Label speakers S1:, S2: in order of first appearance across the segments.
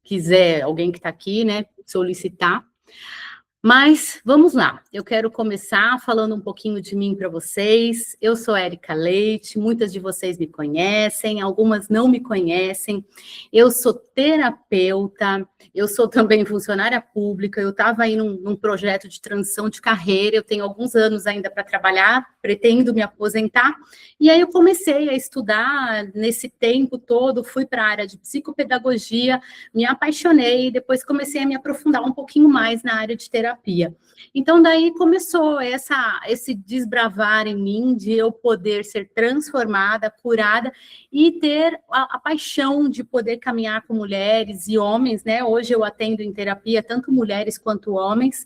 S1: quiser, alguém que está aqui, né, solicitar. Mas vamos lá, eu quero começar falando um pouquinho de mim para vocês. Eu sou Érica Leite, muitas de vocês me conhecem, algumas não me conhecem. Eu sou terapeuta, eu sou também funcionária pública, eu estava aí num projeto de transição de carreira, eu tenho alguns anos ainda para trabalhar, pretendo me aposentar, e aí eu comecei a estudar nesse tempo todo, fui para a área de psicopedagogia, me apaixonei, e depois comecei a me aprofundar um pouquinho mais na área de terapia. Então, daí começou esse desbravar em mim de eu poder ser transformada, curada e ter a paixão de poder caminhar com mulheres e homens, né? Hoje eu atendo em terapia tanto mulheres quanto homens,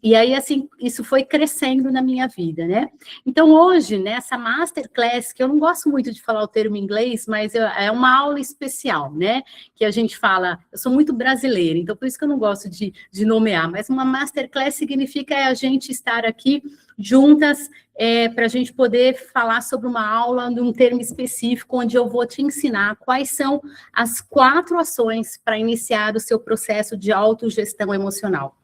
S1: e aí, assim, isso foi crescendo na minha vida, né? Então, hoje, nessa masterclass, que eu não gosto muito de falar o termo em inglês, mas é uma aula especial, né? Que a gente fala, eu sou muito brasileira, então por isso que eu não gosto de nomear, mas uma masterclass significa a gente estar aqui juntas para a gente poder falar sobre uma aula num termo específico, onde eu vou te ensinar quais são as 4 ações para iniciar o seu processo de autogestão emocional.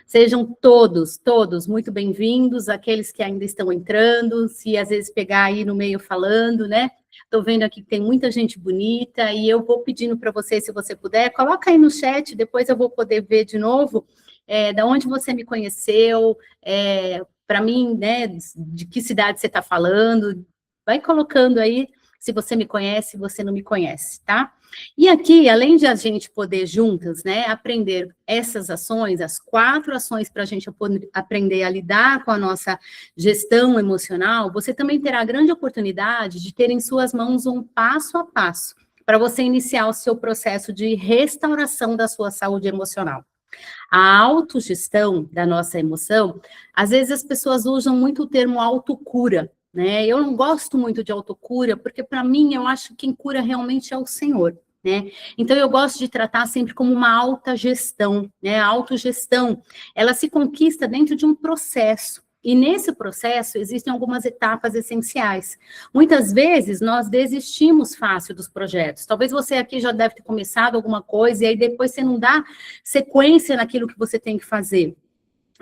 S1: Sejam todos muito bem-vindos, aqueles que ainda estão entrando, se às vezes pegar aí no meio falando, né? Estou vendo aqui que tem muita gente bonita, e eu vou pedindo para você, se você puder, coloca aí no chat, depois eu vou poder ver de novo, da onde você me conheceu, para mim, né, de que cidade você está falando, vai colocando aí, se você me conhece, se você não me conhece, tá? E aqui, além de a gente poder juntas, né, aprender essas ações, as 4 ações para a gente aprender a lidar com a nossa gestão emocional, você também terá a grande oportunidade de ter em suas mãos um passo a passo para você iniciar o seu processo de restauração da sua saúde emocional. A autogestão da nossa emoção, às vezes as pessoas usam muito o termo autocura, né? Eu não gosto muito de autocura, porque para mim eu acho que quem cura realmente é o Senhor, né? Então eu gosto de tratar sempre como uma autogestão, né? A autogestão, ela se conquista dentro de um processo. E nesse processo existem algumas etapas essenciais. Muitas vezes nós desistimos fácil dos projetos. Talvez você aqui já deve ter começado alguma coisa e aí depois você não dá sequência naquilo que você tem que fazer,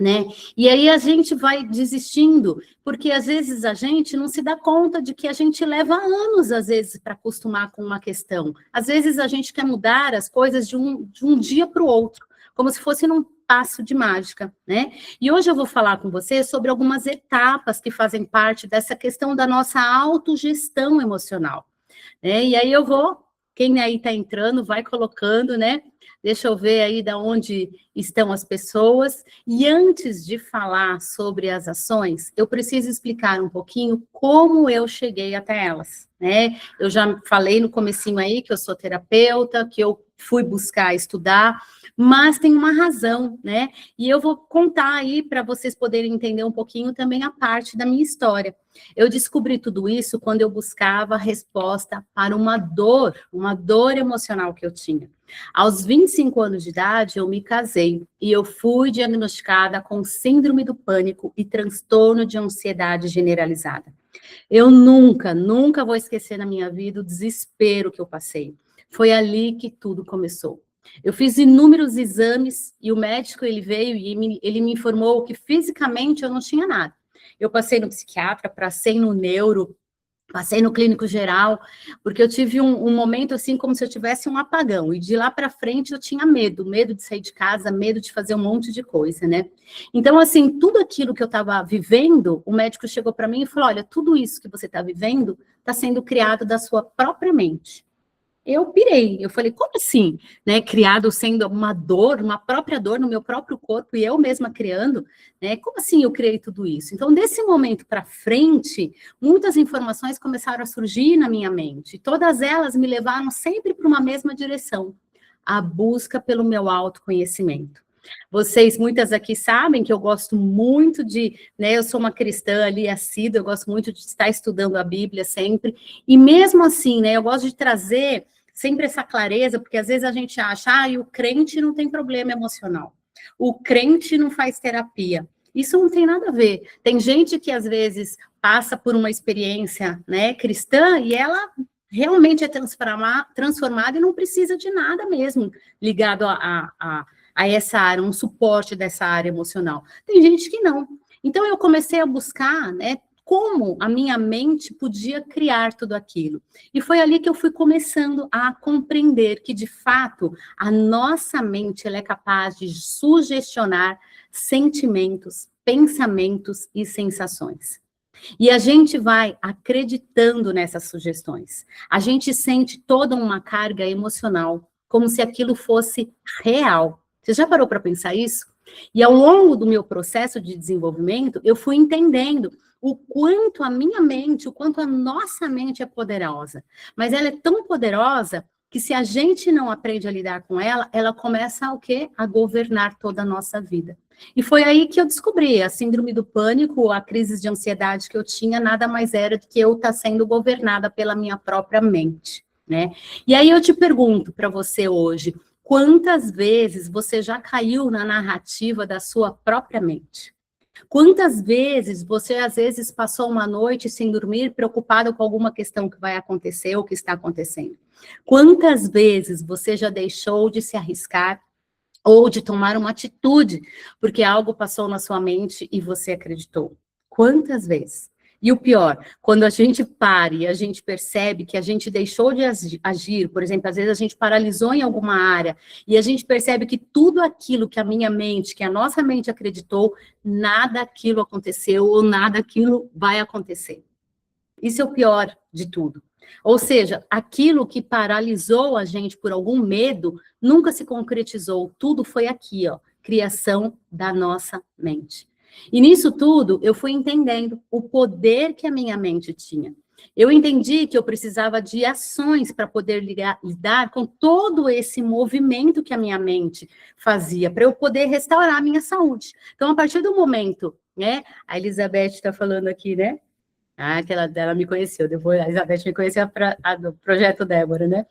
S1: né? E aí a gente vai desistindo, porque às vezes a gente não se dá conta de que a gente leva anos, às vezes, para acostumar com uma questão. Às vezes a gente quer mudar as coisas de um dia para o outro, como se fosse num passo de mágica, né? E hoje eu vou falar com você sobre algumas etapas que fazem parte dessa questão da nossa autogestão emocional, né? E aí quem aí está entrando, vai colocando, né? Deixa eu ver aí de onde estão as pessoas. E antes de falar sobre as ações, eu preciso explicar um pouquinho como eu cheguei até elas, né? Eu já falei no comecinho aí que eu sou terapeuta, que eu fui buscar estudar, mas tem uma razão, né? E eu vou contar aí para vocês poderem entender um pouquinho também a parte da minha história. Eu descobri tudo isso quando eu buscava resposta para uma dor emocional que eu tinha. Aos 25 anos de idade, eu me casei e eu fui diagnosticada com síndrome do pânico e transtorno de ansiedade generalizada. Eu nunca vou esquecer na minha vida o desespero que eu passei. Foi ali que tudo começou. Eu fiz inúmeros exames e o médico, ele veio e ele me informou que fisicamente eu não tinha nada. Eu passei no psiquiatra, passei no neuro, passei no clínico geral, porque eu tive um momento assim, como se eu tivesse um apagão, e de lá para frente eu tinha medo de sair de casa, medo de fazer um monte de coisa, né? Então, assim, tudo aquilo que eu estava vivendo, o médico chegou para mim e falou, olha, tudo isso que você está vivendo está sendo criado da sua própria mente. Eu pirei, eu falei, como assim? Né, criado sendo uma própria dor no meu próprio corpo e eu mesma criando, né? Como assim eu criei tudo isso? Então, desse momento para frente, muitas informações começaram a surgir na minha mente. Todas elas me levaram sempre para uma mesma direção, a busca pelo meu autoconhecimento. Vocês, muitas aqui sabem que eu gosto muito né, eu sou uma cristã ali assídua, eu gosto muito de estar estudando a Bíblia sempre, e mesmo assim, né, eu gosto de trazer sempre essa clareza, porque às vezes a gente acha, o crente não tem problema emocional, o crente não faz terapia. Isso não tem nada a ver. Tem gente que às vezes passa por uma experiência, né, cristã, e ela realmente é transformado e não precisa de nada mesmo ligado a essa área, um suporte dessa área emocional. Tem gente que não. Então, eu comecei a buscar, né, como a minha mente podia criar tudo aquilo. E foi ali que eu fui começando a compreender que, de fato, a nossa mente ela é capaz de sugestionar sentimentos, pensamentos e sensações. E a gente vai acreditando nessas sugestões. A gente sente toda uma carga emocional, como se aquilo fosse real. Você já parou para pensar isso? E ao longo do meu processo de desenvolvimento, eu fui entendendo o quanto a minha mente, o quanto a nossa mente é poderosa. Mas ela é tão poderosa que se a gente não aprende a lidar com ela, ela começa a, o quê? A governar toda a nossa vida. E foi aí que eu descobri a síndrome do pânico, a crise de ansiedade que eu tinha, nada mais era do que eu estar sendo governada pela minha própria mente, né? E aí eu te pergunto para você hoje, quantas vezes você já caiu na narrativa da sua própria mente? Quantas vezes você, às vezes, passou uma noite sem dormir, preocupado com alguma questão que vai acontecer ou que está acontecendo? Quantas vezes você já deixou de se arriscar ou de tomar uma atitude, porque algo passou na sua mente e você acreditou? Quantas vezes? E o pior, quando a gente para e a gente percebe que a gente deixou de agir, por exemplo, às vezes a gente paralisou em alguma área, e a gente percebe que tudo aquilo que a minha mente, que a nossa mente acreditou, nada aquilo aconteceu, ou nada aquilo vai acontecer. Isso é o pior de tudo. Ou seja, aquilo que paralisou a gente por algum medo, nunca se concretizou. Tudo foi aqui, ó, criação da nossa mente. E nisso tudo, eu fui entendendo o poder que a minha mente tinha. Eu entendi que eu precisava de ações para poder lidar com todo esse movimento que a minha mente fazia, para eu poder restaurar a minha saúde. Então, a partir do momento, né, a Elizabeth está falando aqui, né? Ah, que ela me conheceu, depois a Elizabeth me conheceu do Projeto Débora, né?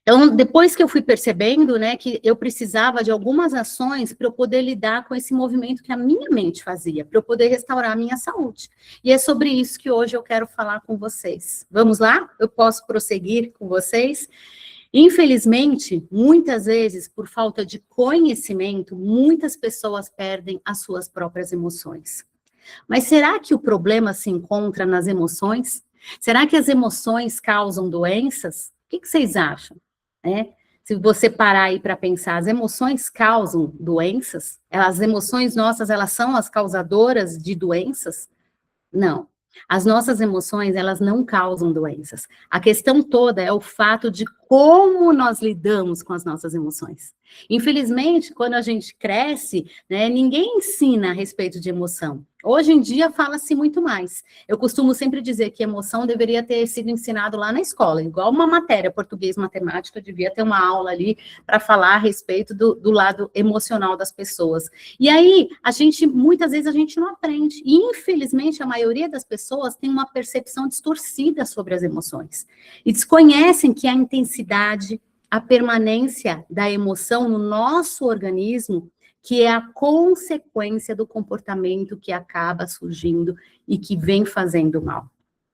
S1: Então, depois que eu fui percebendo, né, que eu precisava de algumas ações para eu poder lidar com esse movimento que a minha mente fazia, para eu poder restaurar a minha saúde. E é sobre isso que hoje eu quero falar com vocês. Vamos lá? Eu posso prosseguir com vocês? Infelizmente, muitas vezes, por falta de conhecimento, muitas pessoas perdem as suas próprias emoções. Mas será que o problema se encontra nas emoções? Será que as emoções causam doenças? O que vocês acham? Se você parar aí para pensar, as emoções causam doenças? As emoções nossas, elas são as causadoras de doenças? Não. As nossas emoções, elas não causam doenças. A questão toda é o fato de como nós lidamos com as nossas emoções. Infelizmente, quando a gente cresce, né, ninguém ensina a respeito de emoção. Hoje em dia, fala-se muito mais. Eu costumo sempre dizer que emoção deveria ter sido ensinado lá na escola, igual uma matéria, português, matemática, devia ter uma aula ali para falar a respeito do lado emocional das pessoas. E aí, muitas vezes a gente não aprende. E, infelizmente, a maioria das pessoas tem uma percepção distorcida sobre as emoções. E desconhecem que a intensidade, a permanência da emoção no nosso organismo, que é a consequência do comportamento que acaba surgindo e que vem fazendo mal.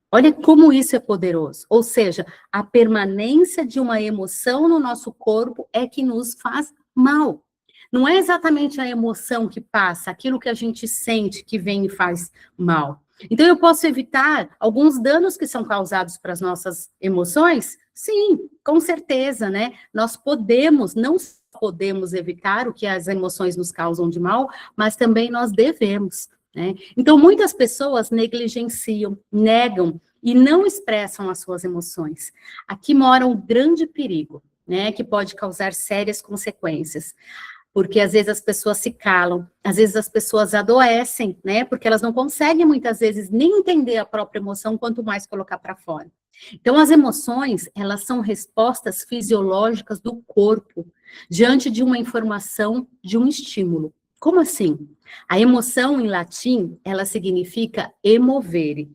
S1: Olha como isso é poderoso. Ou seja, a permanência de uma emoção no nosso corpo é que nos faz mal. Não é exatamente a emoção que passa, aquilo que a gente sente que vem e faz mal. Então, eu posso evitar alguns danos que são causados para as nossas emoções? Sim, com certeza, né? Nós não podemos evitar o que as emoções nos causam de mal, mas também nós devemos, né? Então, muitas pessoas negligenciam, negam e não expressam as suas emoções. Aqui mora um grande perigo, né? Que pode causar sérias consequências. Porque às vezes as pessoas se calam, às vezes as pessoas adoecem, né? Porque elas não conseguem muitas vezes nem entender a própria emoção, quanto mais colocar para fora. Então, as emoções, elas são respostas fisiológicas do corpo diante de uma informação, de um estímulo. Como assim? A emoção, em latim, ela significa emovere,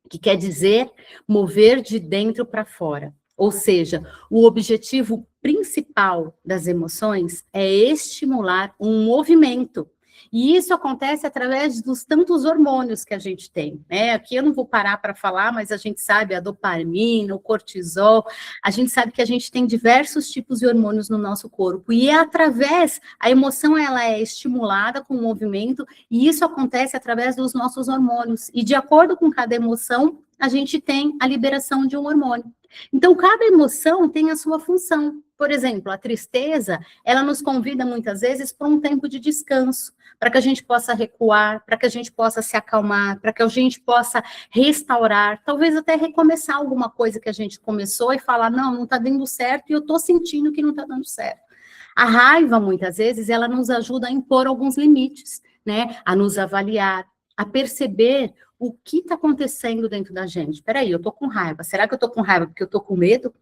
S1: que quer dizer mover de dentro para fora. Ou seja, o objetivo principal das emoções é estimular um movimento. E isso acontece através dos tantos hormônios que a gente tem, né? Aqui eu não vou parar para falar, mas a gente sabe a dopamina, o cortisol, a gente sabe que a gente tem diversos tipos de hormônios no nosso corpo, e é através, a emoção ela é estimulada com o movimento, e isso acontece através dos nossos hormônios, e de acordo com cada emoção, a gente tem a liberação de um hormônio. Então, cada emoção tem a sua função. Por exemplo, a tristeza, ela nos convida muitas vezes para um tempo de descanso, para que a gente possa recuar, para que a gente possa se acalmar, para que a gente possa restaurar, talvez até recomeçar alguma coisa que a gente começou e falar, não está dando certo e eu estou sentindo que não está dando certo. A raiva, muitas vezes, ela nos ajuda a impor alguns limites, né? A nos avaliar, a perceber o que está acontecendo dentro da gente. Espera aí, eu estou com raiva. Será que eu estou com raiva porque eu estou com medo?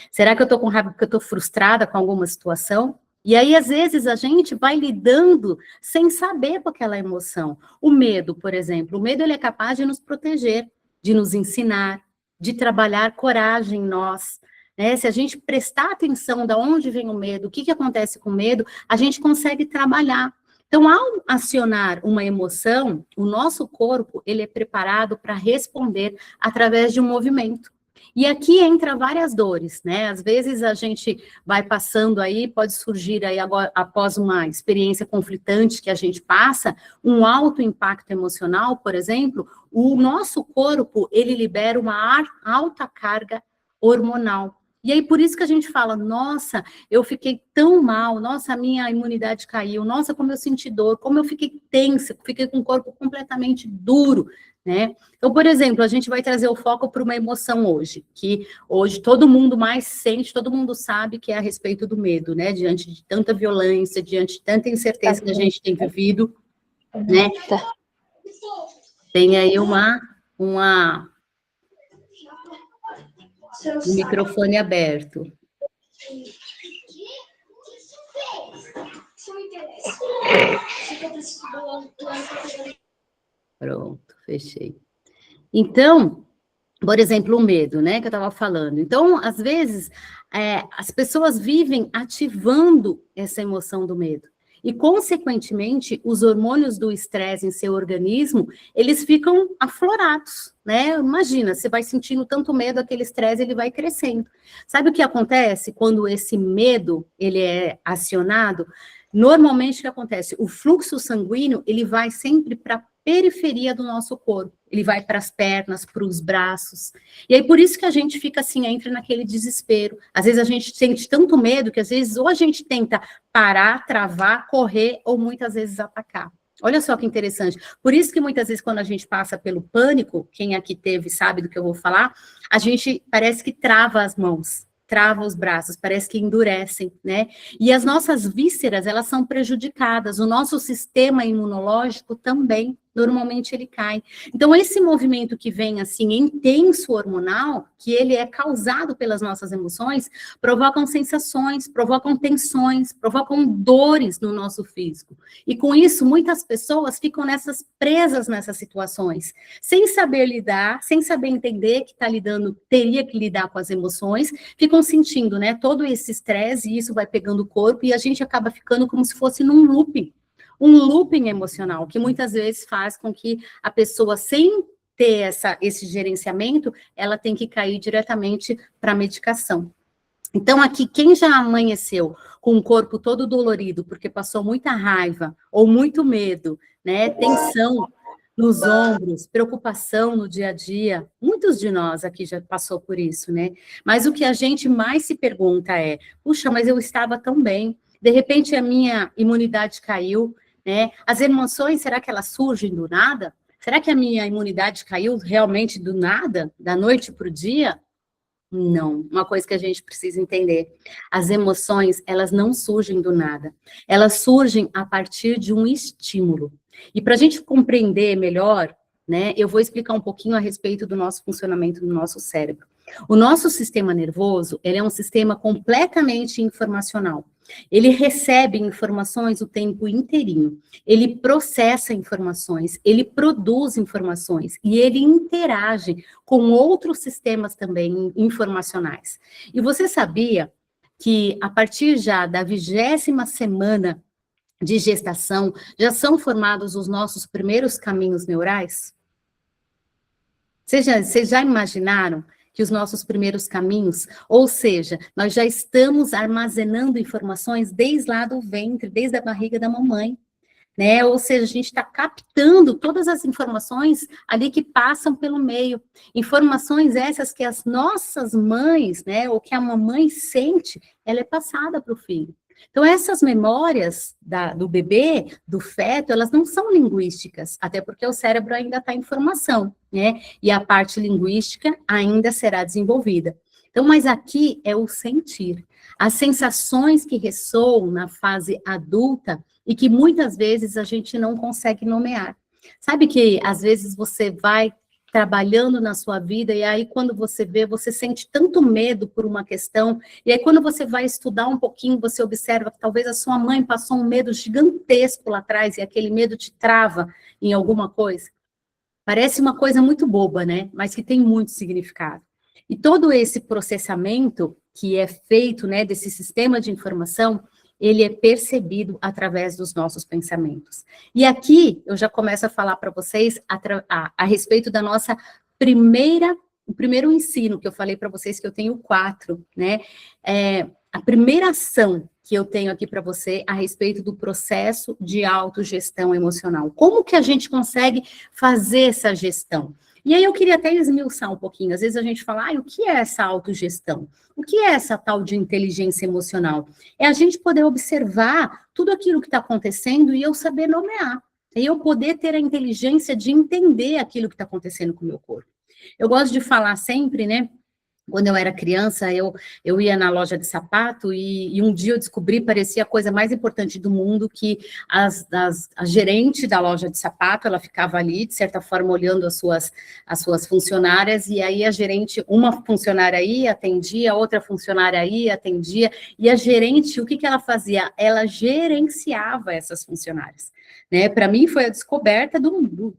S1: Será que eu estou com raiva porque eu estou frustrada com alguma situação? E aí, às vezes, a gente vai lidando sem saber com aquela emoção. O medo, por exemplo, o medo ele é capaz de nos proteger, de nos ensinar, de trabalhar coragem em nós. Né? Se a gente prestar atenção de onde vem o medo, o que acontece com o medo, a gente consegue trabalhar. Então, ao acionar uma emoção, o nosso corpo ele é preparado para responder através de um movimento. E aqui entra várias dores, né? Às vezes a gente vai passando aí, pode surgir aí agora, após uma experiência conflitante que a gente passa, um alto impacto emocional, por exemplo, o nosso corpo, ele libera uma alta carga hormonal. E aí, por isso que a gente fala, nossa, eu fiquei tão mal, nossa, a minha imunidade caiu, nossa, como eu senti dor, como eu fiquei tensa, fiquei com o corpo completamente duro, né? Então, por exemplo, a gente vai trazer o foco para uma emoção hoje, que hoje todo mundo mais sente, todo mundo sabe que é a respeito do medo, né? Diante de tanta violência, diante de tanta incerteza que a gente tem vivido, né? Tem aí um microfone aberto. Pronto, fechei. Então, por exemplo, o medo, né, que eu estava falando. Então, às vezes, as pessoas vivem ativando essa emoção do medo. E, consequentemente, os hormônios do estresse em seu organismo, eles ficam aflorados, né? Imagina, você vai sentindo tanto medo, aquele estresse, ele vai crescendo. Sabe o que acontece quando esse medo, ele é acionado? Normalmente, o que acontece? O fluxo sanguíneo, ele vai sempre para a periferia do nosso corpo. Ele vai para as pernas, para os braços. E aí, por isso que a gente fica assim, entra naquele desespero. Às vezes a gente sente tanto medo que às vezes ou a gente tenta parar, travar, correr ou muitas vezes atacar. Olha só que interessante. Por isso que muitas vezes quando a gente passa pelo pânico, quem aqui teve sabe do que eu vou falar, a gente parece que trava as mãos, trava os braços, parece que endurecem, né? E as nossas vísceras, elas são prejudicadas, o nosso sistema imunológico também, normalmente ele cai. Então, esse movimento que vem, assim, intenso hormonal, que ele é causado pelas nossas emoções, provocam sensações, provocam tensões, provocam dores no nosso físico. E com isso, muitas pessoas ficam presas nessas situações, sem saber lidar, sem saber entender que está lidando, teria que lidar com as emoções, ficam sentindo, né, todo esse estresse, e isso vai pegando o corpo, e a gente acaba ficando como se fosse num looping, um looping emocional, que muitas vezes faz com que a pessoa, sem ter esse gerenciamento, ela tem que cair diretamente para a medicação. Então, aqui, quem já amanheceu com o corpo todo dolorido, porque passou muita raiva, ou muito medo, né, tensão nos ombros, preocupação no dia a dia, muitos de nós aqui já passou por isso, né? Mas o que a gente mais se pergunta é, puxa, mas eu estava tão bem, de repente a minha imunidade caiu, né? As emoções, será que elas surgem do nada? Será que a minha imunidade caiu realmente do nada, da noite para o dia? Não, uma coisa que a gente precisa entender, as emoções, elas não surgem do nada, elas surgem a partir de um estímulo. E para a gente compreender melhor, né, eu vou explicar um pouquinho a respeito do nosso funcionamento do nosso cérebro. O nosso sistema nervoso, ele é um sistema completamente informacional. Ele recebe informações o tempo inteirinho, ele processa informações, ele produz informações e ele interage com outros sistemas também informacionais. E você sabia que a partir já da 20ª semana de gestação, já são formados os nossos primeiros caminhos neurais? Vocês já imaginaram que os nossos primeiros caminhos, ou seja, nós já estamos armazenando informações desde lá do ventre, desde a barriga da mamãe, né? Ou seja, a gente está captando todas as informações ali que passam pelo meio. Informações essas que as nossas mães, né, ou que a mamãe sente, ela é passada para o filho. Então, essas memórias do bebê, do feto, elas não são linguísticas, até porque o cérebro ainda está em formação, né? E a parte linguística ainda será desenvolvida. Então, mas aqui é o sentir. As sensações que ressoam na fase adulta e que muitas vezes a gente não consegue nomear. Sabe que às vezes você vai trabalhando na sua vida, e aí quando você vê, você sente tanto medo por uma questão, e aí quando você vai estudar um pouquinho, você observa que talvez a sua mãe passou um medo gigantesco lá atrás, e aquele medo te trava em alguma coisa. Parece uma coisa muito boba, né? Mas que tem muito significado. E todo esse processamento que é feito, né, desse sistema de informação, ele é percebido através dos nossos pensamentos. E aqui eu já começo a falar para vocês a respeito da nossa o primeiro ensino, que eu falei para vocês que eu tenho 4, né? A primeira ação que eu tenho aqui para você a respeito do processo de autogestão emocional. Como que a gente consegue fazer essa gestão? E aí eu queria até esmiuçar um pouquinho. Às vezes a gente fala, o que é essa autogestão? O que é essa tal de inteligência emocional? É a gente poder observar tudo aquilo que está acontecendo e eu saber nomear. E eu poder ter a inteligência de entender aquilo que está acontecendo com o meu corpo. Eu gosto de falar sempre, né? Quando eu era criança, eu ia na loja de sapato e um dia eu descobri, parecia a coisa mais importante do mundo, que a gerente da loja de sapato, ela ficava ali, de certa forma, olhando as suas funcionárias, e aí a gerente, uma funcionária ia, atendia, outra funcionária ia, atendia, e a gerente, o que ela fazia? Ela gerenciava essas funcionárias. Né? Para mim foi a descoberta do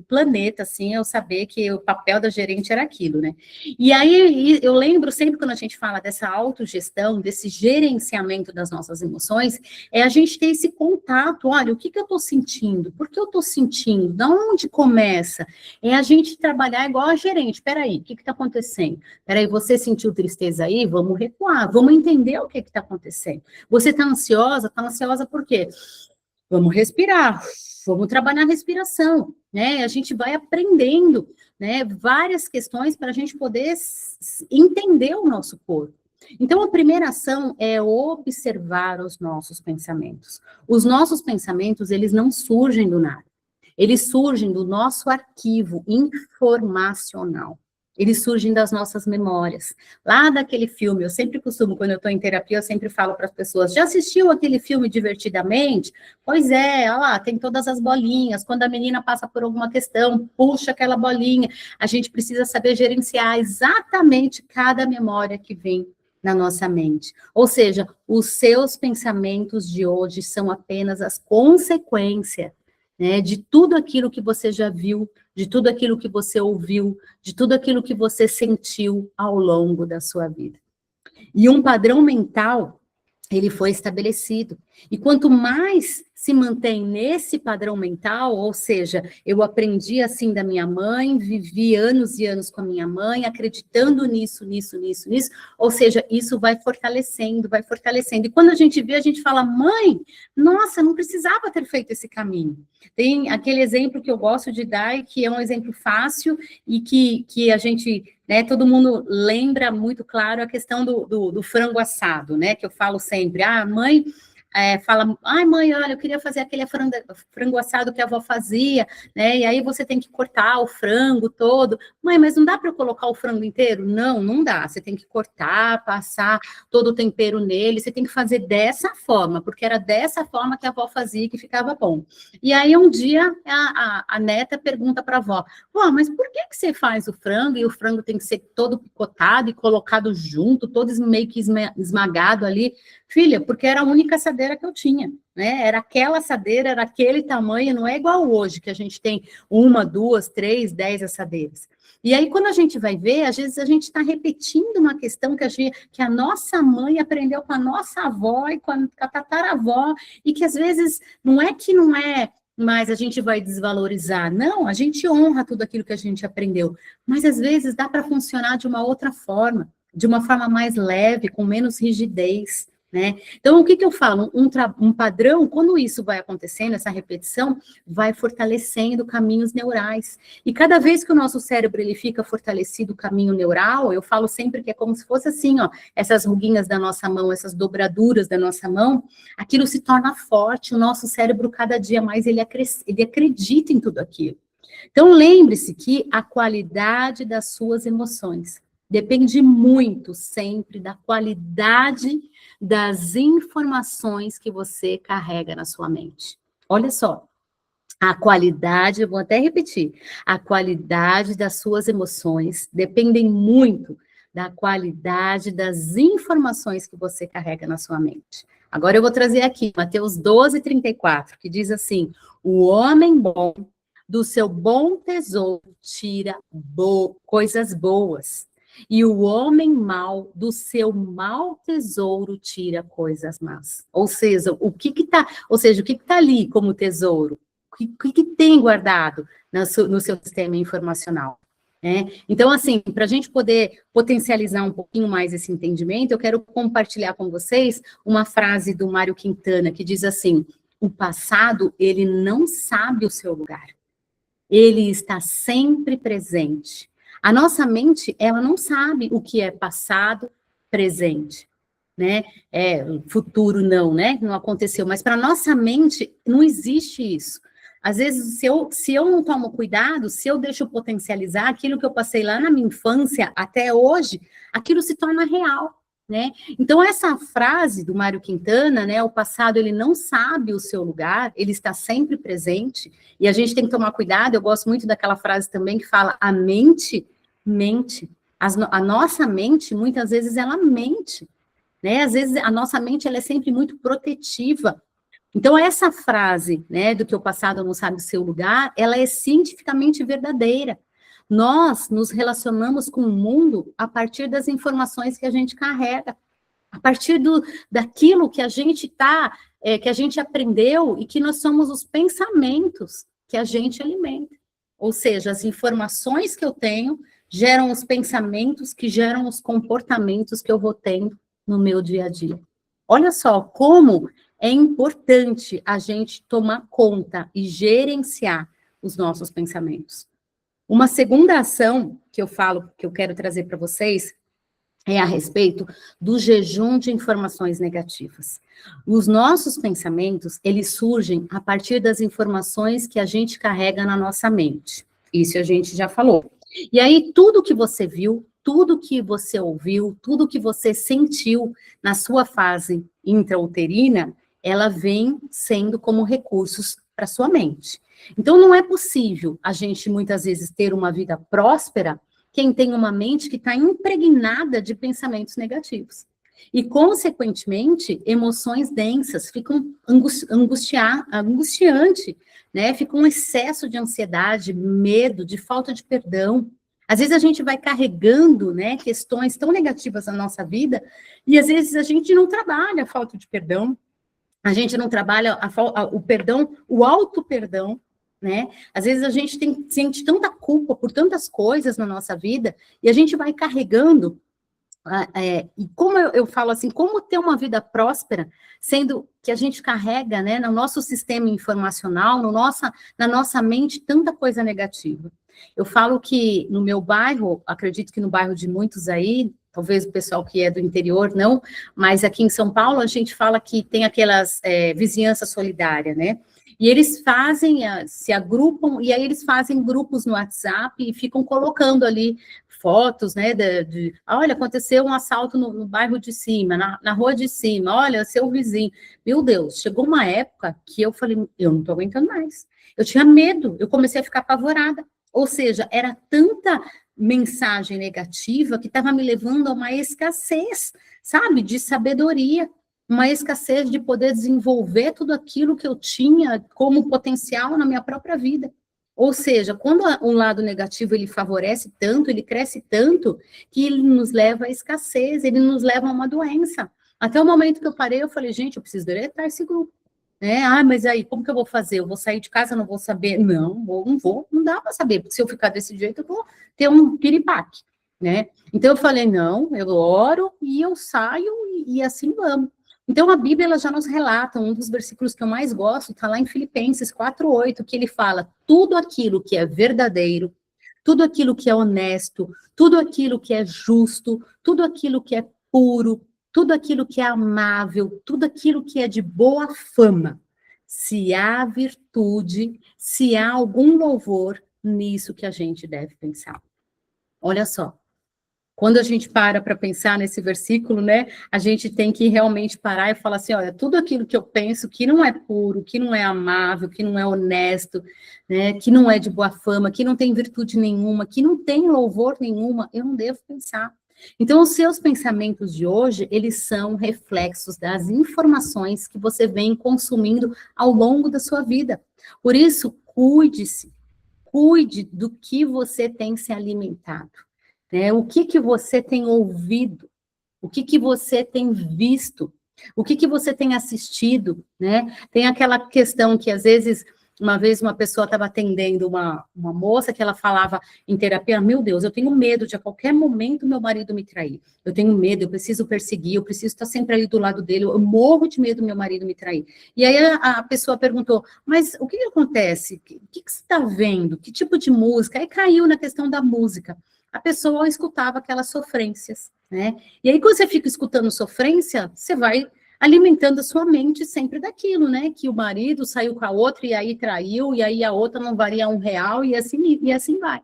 S1: planeta, assim, eu saber que o papel da gerente era aquilo, né? E aí eu lembro sempre quando a gente fala dessa autogestão, desse gerenciamento das nossas emoções, é a gente ter esse contato, olha, o que eu estou sentindo? Por que eu estou sentindo? Da onde começa? É a gente trabalhar igual a gerente, peraí, o que está acontecendo? Peraí, você sentiu tristeza aí? Vamos recuar, vamos entender o que está acontecendo. Você está ansiosa? Está ansiosa por quê? Vamos respirar, vamos trabalhar a respiração, né? A gente vai aprendendo, né, várias questões para a gente poder entender o nosso corpo. Então, a primeira ação é observar os nossos pensamentos. Os nossos pensamentos, eles não surgem do nada. Eles surgem do nosso arquivo informacional. Eles surgem das nossas memórias. Lá daquele filme, eu sempre costumo, quando eu estou em terapia, eu sempre falo para as pessoas, já assistiu aquele filme Divertidamente? Pois é, olha lá, tem todas as bolinhas, quando a menina passa por alguma questão, puxa aquela bolinha, a gente precisa saber gerenciar exatamente cada memória que vem na nossa mente. Ou seja, os seus pensamentos de hoje são apenas as consequências, né, de tudo aquilo que você já viu, de tudo aquilo que você ouviu, de tudo aquilo que você sentiu ao longo da sua vida. E um padrão mental, ele foi estabelecido. E quanto mais se mantém nesse padrão mental, ou seja, eu aprendi assim da minha mãe, vivi anos e anos com a minha mãe, acreditando nisso, ou seja, isso vai fortalecendo. E quando a gente vê, a gente fala, mãe, nossa, não precisava ter feito esse caminho. Tem aquele exemplo que eu gosto de dar, e que é um exemplo fácil, e que a gente, né, todo mundo lembra muito claro a questão do frango assado, né, que eu falo sempre, mãe... fala, mãe, olha, eu queria fazer aquele frango assado que a avó fazia, né, e aí você tem que cortar o frango todo. Mãe, mas não dá para eu colocar o frango inteiro? Não, não dá, você tem que cortar, passar todo o tempero nele, você tem que fazer dessa forma, porque era dessa forma que a avó fazia que ficava bom. E aí um dia a neta pergunta para a avó, mas por que você faz o frango e o frango tem que ser todo picotado e colocado junto, todo meio que esmagado ali? Filha, porque era a única assadeira que eu tinha, né? Era aquela assadeira, era aquele tamanho, não é igual hoje, que a gente tem 1, 2, 3, 10 assadeiras. E aí, quando a gente vai ver, às vezes a gente está repetindo uma questão que a nossa mãe aprendeu com a nossa avó e com a tataravó, e que às vezes não é mas a gente vai desvalorizar. Não, a gente honra tudo aquilo que a gente aprendeu. Mas às vezes dá para funcionar de uma outra forma, de uma forma mais leve, com menos rigidez, né? Então, o que eu falo? Um padrão, quando isso vai acontecendo, essa repetição, vai fortalecendo caminhos neurais. E cada vez que o nosso cérebro ele fica fortalecido o caminho neural, eu falo sempre que é como se fosse assim, ó, essas ruguinhas da nossa mão, essas dobraduras da nossa mão, aquilo se torna forte, o nosso cérebro cada dia mais ele acredita em tudo aquilo. Então, lembre-se que a qualidade das suas emoções depende muito sempre da qualidade das informações que você carrega na sua mente. Olha só, a qualidade, eu vou até repetir, a qualidade das suas emoções dependem muito da qualidade das informações que você carrega na sua mente. Agora eu vou trazer aqui Mateus 12:34, que diz assim: o homem bom do seu bom tesouro tira coisas boas, e o homem mau do seu mau tesouro tira coisas más. Ou seja, o que está ali como tesouro? O que tem guardado no seu sistema informacional? Então, assim, para a gente poder potencializar um pouquinho mais esse entendimento, eu quero compartilhar com vocês uma frase do Mário Quintana, que diz assim: o passado, ele não sabe o seu lugar. Ele está sempre presente. A nossa mente, ela não sabe o que é passado, presente, né? Futuro não, né? Não aconteceu. Mas para nossa mente, não existe isso. Às vezes, se eu não tomo cuidado, se eu deixo potencializar aquilo que eu passei lá na minha infância até hoje, aquilo se torna real, né? Então, essa frase do Mário Quintana, né? O passado, ele não sabe o seu lugar, ele está sempre presente, e a gente tem que tomar cuidado. Eu gosto muito daquela frase também que fala: a mente mente. A nossa mente, muitas vezes, ela mente, né? Às vezes, a nossa mente, ela é sempre muito protetiva. Então, essa frase, né, do que o passado não sabe o seu lugar, ela é cientificamente verdadeira. Nós nos relacionamos com o mundo a partir das informações que a gente carrega, a partir daquilo que a gente que a gente aprendeu, e que nós somos os pensamentos que a gente alimenta. Ou seja, as informações que eu tenho geram os pensamentos que geram os comportamentos que eu vou tendo no meu dia a dia. Olha só como é importante a gente tomar conta e gerenciar os nossos pensamentos. Uma segunda ação que eu falo, que eu quero trazer para vocês, é a respeito do jejum de informações negativas. Os nossos pensamentos, eles surgem a partir das informações que a gente carrega na nossa mente. Isso a gente já falou. E aí, tudo que você viu, tudo que você ouviu, tudo que você sentiu na sua fase intrauterina, ela vem sendo como recursos para sua mente. Então, não é possível a gente, muitas vezes, ter uma vida próspera quem tem uma mente que está impregnada de pensamentos negativos. E, consequentemente, emoções densas, ficam angustiante, né? Fica um excesso de ansiedade, medo, de falta de perdão. Às vezes a gente vai carregando, né, questões tão negativas na nossa vida, e às vezes a gente não trabalha a falta de perdão, a gente não trabalha o perdão, o auto-perdão, né? Às vezes a gente sente tanta culpa por tantas coisas na nossa vida, e a gente vai carregando. E como eu falo assim, como ter uma vida próspera, sendo que a gente carrega, né, no nosso sistema informacional, na nossa mente, tanta coisa negativa. Eu falo que no meu bairro, acredito que no bairro de muitos aí, talvez o pessoal que é do interior não, mas aqui em São Paulo a gente fala que tem aquelas vizinhança solidária, né? E eles se agrupam, e aí eles fazem grupos no WhatsApp e ficam colocando ali fotos, né, olha, aconteceu um assalto no bairro de cima, na rua de cima, olha, seu vizinho. Meu Deus, chegou uma época que eu falei, eu não estou aguentando mais. Eu tinha medo, eu comecei a ficar apavorada. Ou seja, era tanta mensagem negativa que estava me levando a uma escassez, sabe, de sabedoria, uma escassez de poder desenvolver tudo aquilo que eu tinha como potencial na minha própria vida. Ou seja, quando um lado negativo ele favorece tanto, ele cresce tanto, que ele nos leva à escassez, ele nos leva a uma doença. Até o momento que eu parei, eu falei, gente, eu preciso deletar esse grupo. Né? Ah, mas aí, como que eu vou fazer? Eu vou sair de casa, não vou saber? Não vou, não dá para saber, porque se eu ficar desse jeito, eu vou ter um piripaque, né? Então eu falei, não, eu oro e eu saio e assim vamos. Então a Bíblia ela já nos relata, um dos versículos que eu mais gosto, está lá em Filipenses 4:8, que ele fala, tudo aquilo que é verdadeiro, tudo aquilo que é honesto, tudo aquilo que é justo, tudo aquilo que é puro, tudo aquilo que é amável, tudo aquilo que é de boa fama. Se há virtude, se há algum louvor, nisso que a gente deve pensar. Olha só, quando a gente para pensar nesse versículo, né, a gente tem que realmente parar e falar assim, olha, tudo aquilo que eu penso que não é puro, que não é amável, que não é honesto, né, que não é de boa fama, que não tem virtude nenhuma, que não tem louvor nenhuma, eu não devo pensar. Então, os seus pensamentos de hoje, eles são reflexos das informações que você vem consumindo ao longo da sua vida. Por isso, cuide-se, cuide do que você tem se alimentado, né? O que você tem ouvido, o que você tem visto, o que você tem assistido, né? Tem aquela questão que, às vezes, uma vez uma pessoa estava atendendo uma moça que ela falava em terapia, meu Deus, eu tenho medo de a qualquer momento meu marido me trair. Eu tenho medo, eu preciso perseguir, eu preciso estar sempre ali do lado dele, eu morro de medo do meu marido me trair. E aí a pessoa perguntou, mas o que acontece? O que você está vendo? Que tipo de música? Aí caiu na questão da música. A pessoa escutava aquelas sofrências, né? E aí, quando você fica escutando sofrência, você vai alimentando a sua mente sempre daquilo, né? Que o marido saiu com a outra e aí traiu, e aí a outra não valia R$1, e assim vai.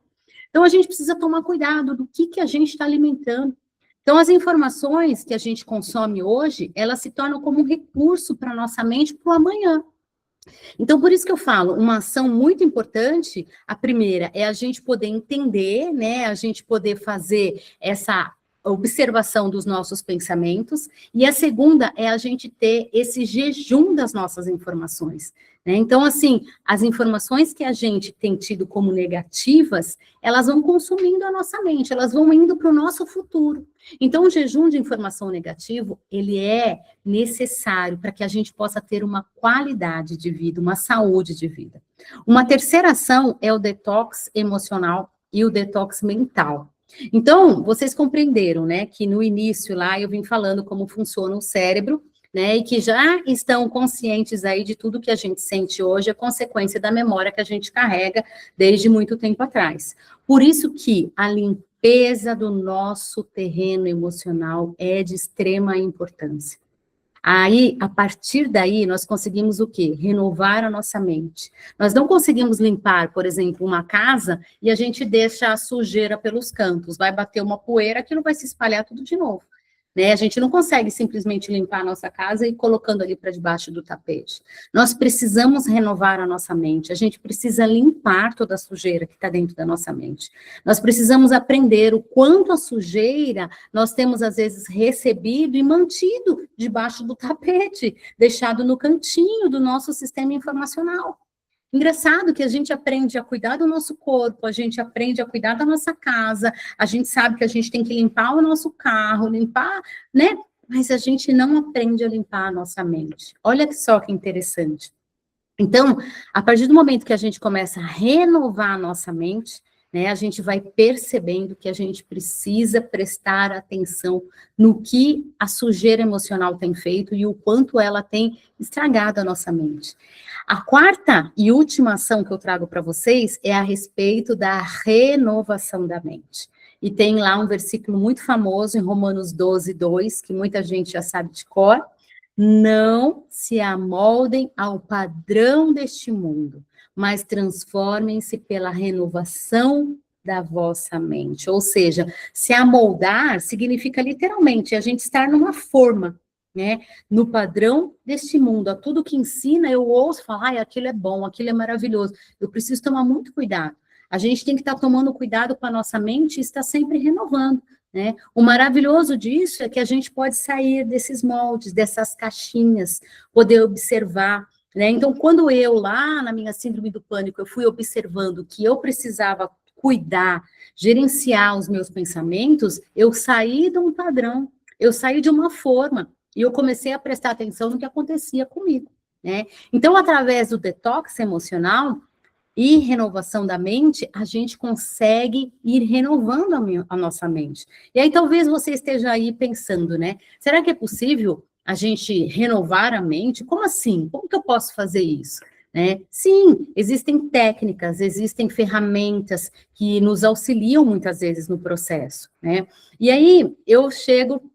S1: Então, a gente precisa tomar cuidado do que a gente está alimentando. Então, as informações que a gente consome hoje, elas se tornam como um recurso para a nossa mente para o amanhã. Então, por isso que eu falo, uma ação muito importante, a primeira é a gente poder entender, né, a gente poder fazer essa observação dos nossos pensamentos, e a segunda é a gente ter esse jejum das nossas informações, né? Então, assim, as informações que a gente tem tido como negativas, elas vão consumindo a nossa mente, elas vão indo para o nosso futuro. Então, o jejum de informação negativo, ele é necessário para que a gente possa ter uma qualidade de vida, uma saúde de vida. Uma terceira ação é o detox emocional e o detox mental. Então, vocês compreenderam, né, que no início lá eu vim falando como funciona o cérebro, né, e que já estão conscientes aí de tudo que a gente sente hoje, é consequência da memória que a gente carrega desde muito tempo atrás. Por isso que a limpeza do nosso terreno emocional é de extrema importância. Aí, a partir daí, nós conseguimos o quê? Renovar a nossa mente. Nós não conseguimos limpar, por exemplo, uma casa e a gente deixa a sujeira pelos cantos. Vai bater uma poeira, aquilo vai se espalhar tudo de novo. Né? A gente não consegue simplesmente limpar a nossa casa e ir colocando ali para debaixo do tapete. Nós precisamos renovar a nossa mente, a gente precisa limpar toda a sujeira que está dentro da nossa mente. Nós precisamos aprender o quanto a sujeira nós temos, às vezes, recebido e mantido debaixo do tapete, deixado no cantinho do nosso sistema informacional. Engraçado que a gente aprende a cuidar do nosso corpo, a gente aprende a cuidar da nossa casa, a gente sabe que a gente tem que limpar o nosso carro, limpar, né? Mas a gente não aprende a limpar a nossa mente. Olha só que interessante. Então, a partir do momento que a gente começa a renovar a nossa mente, né, a gente vai percebendo que a gente precisa prestar atenção no que a sujeira emocional tem feito e o quanto ela tem estragado a nossa mente. A quarta e última ação que eu trago para vocês é a respeito da renovação da mente. E tem lá um versículo muito famoso em Romanos 12:2, que muita gente já sabe de cor. Não se amoldem ao padrão deste mundo, mas transformem-se pela renovação da vossa mente. Ou seja, se amoldar significa literalmente a gente estar numa forma, né? No padrão deste mundo. A tudo que ensina, eu ouço falar, aquilo é bom, aquilo é maravilhoso. Eu preciso tomar muito cuidado. A gente tem que estar tomando cuidado com a nossa mente e estar sempre renovando. Né? O maravilhoso disso é que a gente pode sair desses moldes, dessas caixinhas, poder observar, né? Então, quando eu, lá na minha síndrome do pânico, eu fui observando que eu precisava cuidar, gerenciar os meus pensamentos, eu saí de um padrão, eu saí de uma forma, e eu comecei a prestar atenção no que acontecia comigo, né? Então, através do detox emocional e renovação da mente, a gente consegue ir renovando a nossa mente. E aí, talvez você esteja aí pensando, né? Será que é possível a gente renovar a mente? Como assim? Como que eu posso fazer isso? Né? Sim, existem técnicas, existem ferramentas que nos auxiliam muitas vezes no processo, né? E aí eu chego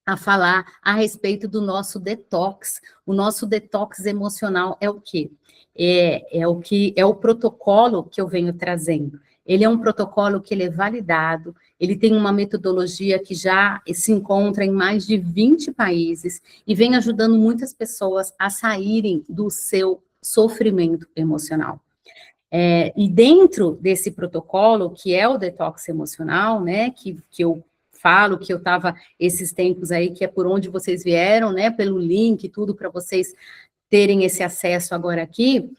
S1: a falar a respeito do nosso detox. O nosso detox emocional é o quê? É o protocolo que eu venho trazendo. Ele é um protocolo que ele é validado, ele tem uma metodologia que já se encontra em mais de 20 países e vem ajudando muitas pessoas a saírem do seu sofrimento emocional. E dentro desse protocolo, que é o detox emocional, né, que eu falo, que eu estava esses tempos aí, que é por onde vocês vieram, né, pelo link, tudo para vocês terem esse acesso agora aqui,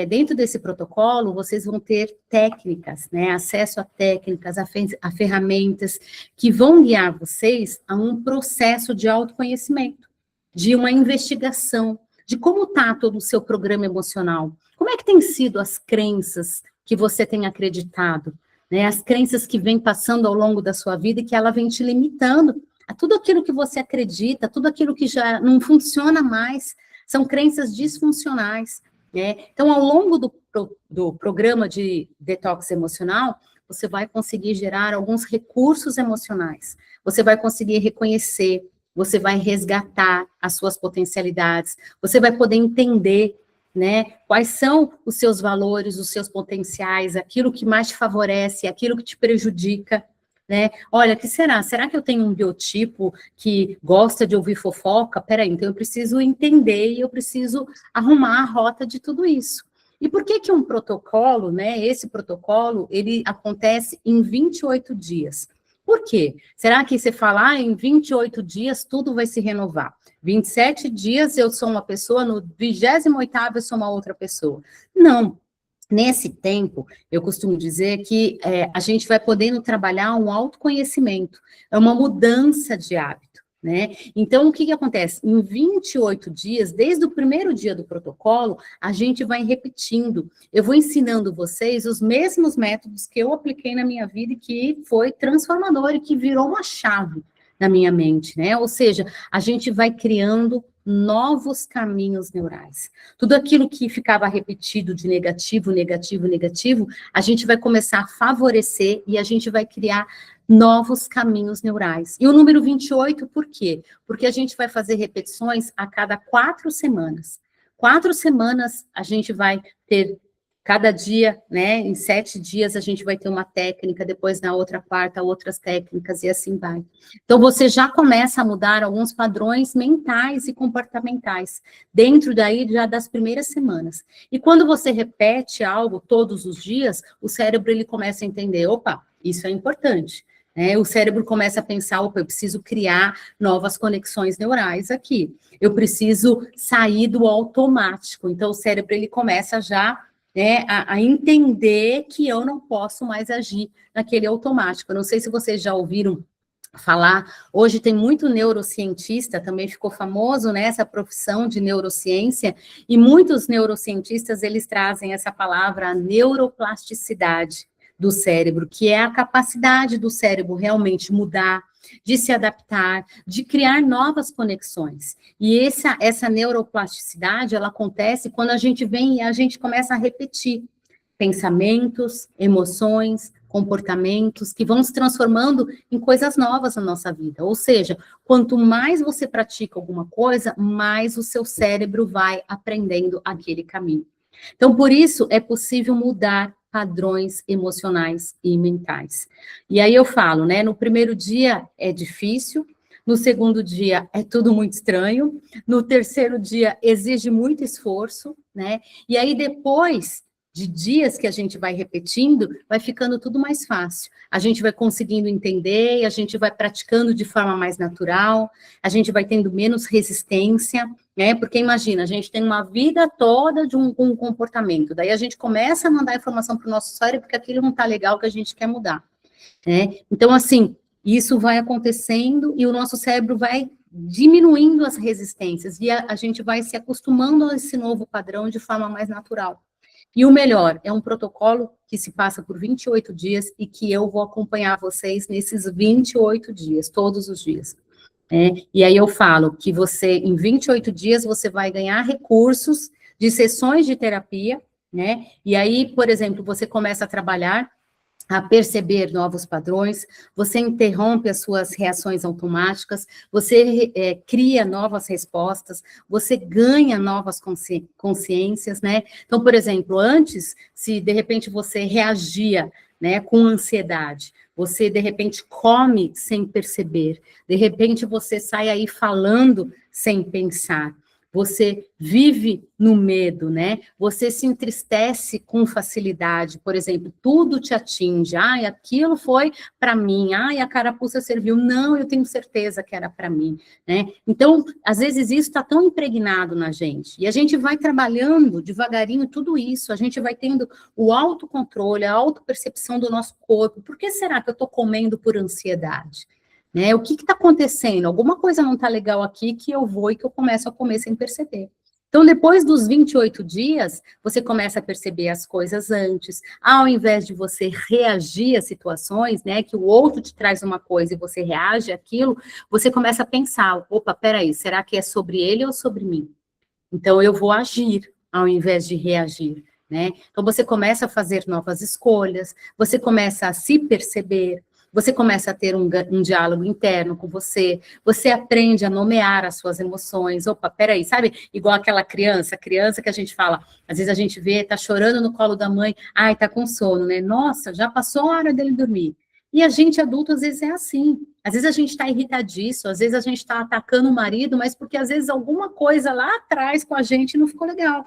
S1: dentro desse protocolo, vocês vão ter técnicas, né, acesso a técnicas, a ferramentas que vão guiar vocês a um processo de autoconhecimento, de uma investigação, de como está todo o seu programa emocional, como é que tem sido as crenças que você tem acreditado, né, as crenças que vêm passando ao longo da sua vida e que ela vem te limitando a tudo aquilo que você acredita, tudo aquilo que já não funciona mais, são crenças disfuncionais, né? Então, ao longo do programa de detox emocional, você vai conseguir gerar alguns recursos emocionais, você vai conseguir reconhecer, você vai resgatar as suas potencialidades, você vai poder entender, né, quais são os seus valores, os seus potenciais, aquilo que mais te favorece, aquilo que te prejudica, né? Olha, que será? Será que eu tenho um biotipo que gosta de ouvir fofoca? Peraí, então eu preciso entender e eu preciso arrumar a rota de tudo isso. E por que que um protocolo, né, esse protocolo, ele acontece em 28 dias? Por quê? Será que você falar em 28 dias tudo vai se renovar? 27 dias eu sou uma pessoa, no 28º eu sou uma outra pessoa. Não. Nesse tempo, eu costumo dizer que a gente vai podendo trabalhar um autoconhecimento, é uma mudança de hábito, né? Então, o que que acontece? Em 28 dias, desde o primeiro dia do protocolo, a gente vai repetindo. Eu vou ensinando vocês os mesmos métodos que eu apliquei na minha vida e que foi transformador e que virou uma chave na minha mente, né? Ou seja, a gente vai criando novos caminhos neurais. Tudo aquilo que ficava repetido de negativo, negativo, negativo, a gente vai começar a favorecer e a gente vai criar novos caminhos neurais. E o número 28, por quê? Porque a gente vai fazer repetições a cada 4 semanas. 4 semanas a gente vai ter cada dia, né, em 7 dias a gente vai ter uma técnica, depois na outra quarta, outras técnicas, e assim vai. Então, você já começa a mudar alguns padrões mentais e comportamentais, dentro daí já das primeiras semanas. E quando você repete algo todos os dias, o cérebro, ele começa a entender, opa, isso é importante. O cérebro começa a pensar, opa, eu preciso criar novas conexões neurais aqui. Eu preciso sair do automático. Então, o cérebro, ele começa já a entender que eu não posso mais agir naquele automático. Eu não sei se vocês já ouviram falar, hoje tem muito neurocientista, também ficou famoso, né, essa profissão de neurociência, e muitos neurocientistas, eles trazem essa palavra, a neuroplasticidade do cérebro, que é a capacidade do cérebro realmente mudar, de se adaptar, de criar novas conexões. E essa neuroplasticidade, ela acontece quando a gente vem e a gente começa a repetir pensamentos, emoções, comportamentos que vão se transformando em coisas novas na nossa vida. Ou seja, quanto mais você pratica alguma coisa, mais o seu cérebro vai aprendendo aquele caminho. Então, por isso, é possível mudar padrões emocionais e mentais. E aí eu falo, né, no primeiro dia é difícil, no segundo dia é tudo muito estranho, no terceiro dia exige muito esforço, né, e aí depois de dias que a gente vai repetindo, vai ficando tudo mais fácil. A gente vai conseguindo entender, a gente vai praticando de forma mais natural, a gente vai tendo menos resistência, Porque imagina, a gente tem uma vida toda de um comportamento, daí a gente começa a mandar informação para o nosso cérebro que aquilo não está legal, que a gente quer mudar, né? Então, assim, isso vai acontecendo e o nosso cérebro vai diminuindo as resistências e a gente vai se acostumando a esse novo padrão de forma mais natural. E o melhor, é um protocolo que se passa por 28 dias e que eu vou acompanhar vocês nesses 28 dias, todos os dias. E aí eu falo que você, em 28 dias, você vai ganhar recursos de sessões de terapia, né? E aí, por exemplo, você começa a trabalhar, a perceber novos padrões, você interrompe as suas reações automáticas, você cria novas respostas, você ganha novas consciências, né? Então, por exemplo, antes, se de repente você reagia, né, com ansiedade, você de repente come sem perceber, de repente você sai aí falando sem pensar, você vive no medo, né? Você se entristece com facilidade, por exemplo, tudo te atinge. Ai, aquilo foi para mim. Ai, a carapuça serviu. Não, eu tenho certeza que era para mim, né? Então, às vezes isso está tão impregnado na gente. E a gente vai trabalhando devagarinho tudo isso. A gente vai tendo o autocontrole, a autopercepção do nosso corpo. Por que será que eu estou comendo por ansiedade? Né? O que está acontecendo? Alguma coisa não está legal aqui que eu vou e que eu começo a comer sem perceber. Então, depois dos 28 dias, você começa a perceber as coisas antes. Ao invés de você reagir às situações, né, que o outro te traz uma coisa e você reage àquilo, você começa a pensar, opa, peraí, será que é sobre ele ou sobre mim? Então, eu vou agir ao invés de reagir, né? Então, você começa a fazer novas escolhas, você começa a se perceber, você começa a ter um diálogo interno com você aprende a nomear as suas emoções. Opa, peraí, sabe? Igual aquela criança que a gente fala, às vezes a gente vê, tá chorando no colo da mãe, ai, tá com sono, né? Nossa, já passou a hora dele dormir. E a gente adulto, às vezes, é assim. Às vezes a gente está irritadíssimo, às vezes a gente está atacando o marido, mas porque às vezes alguma coisa lá atrás com a gente não ficou legal.